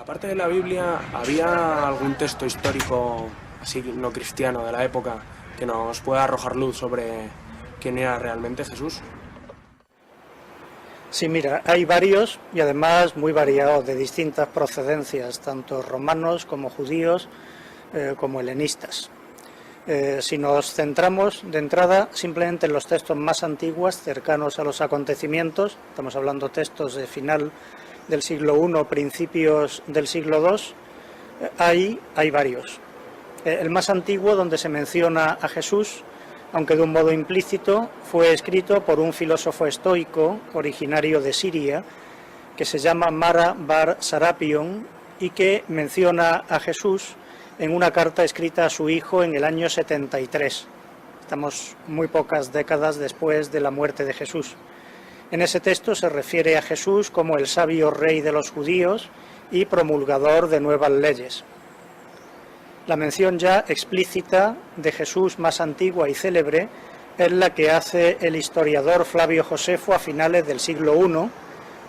Aparte de la Biblia, ¿había algún texto histórico, así no cristiano, de la época, que nos pueda arrojar luz sobre quién era realmente Jesús? Sí, mira, hay varios y además muy variados, de distintas procedencias, tanto romanos como judíos, como helenistas. Si nos centramos de entrada simplemente en los textos más antiguos, cercanos a los acontecimientos, estamos hablando de textos de final del siglo I, principios del siglo II, hay varios. El más antiguo, donde se menciona a Jesús, aunque de un modo implícito, fue escrito por un filósofo estoico originario de Siria, que se llama Mara bar Serapion, y que menciona a Jesús en una carta escrita a su hijo en el año 73. Estamos muy pocas décadas después de la muerte de Jesús. En ese texto se refiere a Jesús como el sabio rey de los judíos y promulgador de nuevas leyes. La mención ya explícita de Jesús más antigua y célebre es la que hace el historiador Flavio Josefo a finales del siglo I,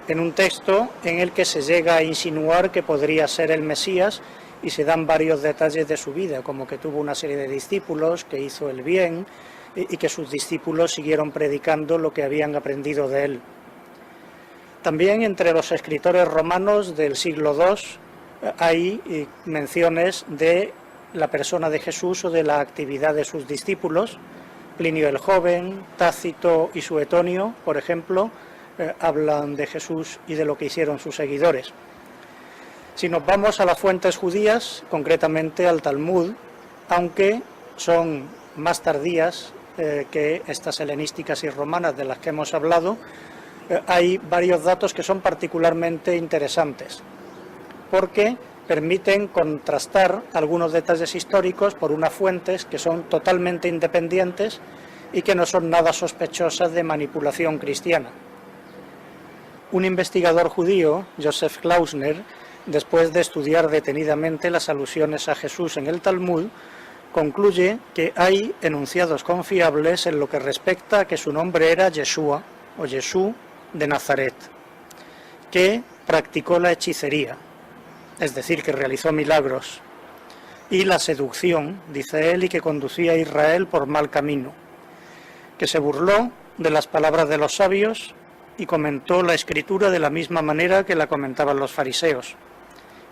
en un texto en el que se llega a insinuar que podría ser el Mesías y se dan varios detalles de su vida, como que tuvo una serie de discípulos, que hizo el bien y que sus discípulos siguieron predicando lo que habían aprendido de él. También entre los escritores romanos del siglo II hay menciones de la persona de Jesús o de la actividad de sus discípulos. Plinio el Joven, Tácito y Suetonio, por ejemplo, hablan de Jesús y de lo que hicieron sus seguidores. Si nos vamos a las fuentes judías, concretamente al Talmud, aunque son más tardías que estas helenísticas y romanas de las que hemos hablado, hay varios datos que son particularmente interesantes, porque permiten contrastar algunos detalles históricos por unas fuentes que son totalmente independientes y que no son nada sospechosas de manipulación cristiana. Un investigador judío, Joseph Klausner, después de estudiar detenidamente las alusiones a Jesús en el Talmud, concluye que hay enunciados confiables en lo que respecta a que su nombre era Yeshua o Jesús de Nazaret, que practicó la hechicería, es decir, que realizó milagros, y la seducción, dice él, y que conducía a Israel por mal camino, que se burló de las palabras de los sabios y comentó la escritura de la misma manera que la comentaban los fariseos,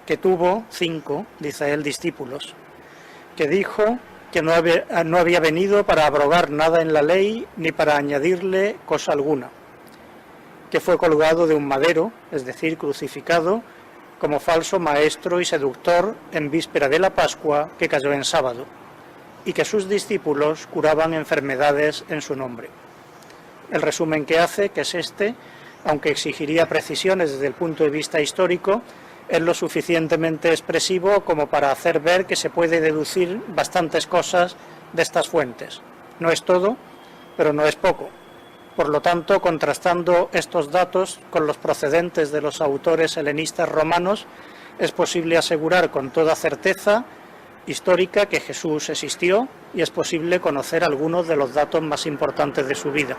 que tuvo 5, dice él, discípulos, que dijo que no había venido para abrogar nada en la ley ni para añadirle cosa alguna, que fue colgado de un madero, es decir, crucificado, como falso maestro y seductor en víspera de la Pascua, que cayó en sábado, y que sus discípulos curaban enfermedades en su nombre. El resumen que hace, que es este, aunque exigiría precisiones desde el punto de vista histórico, es lo suficientemente expresivo como para hacer ver que se puede deducir bastantes cosas de estas fuentes. No es todo, pero no es poco. Por lo tanto, contrastando estos datos con los procedentes de los autores helenistas romanos, es posible asegurar con toda certeza histórica que Jesús existió y es posible conocer algunos de los datos más importantes de su vida.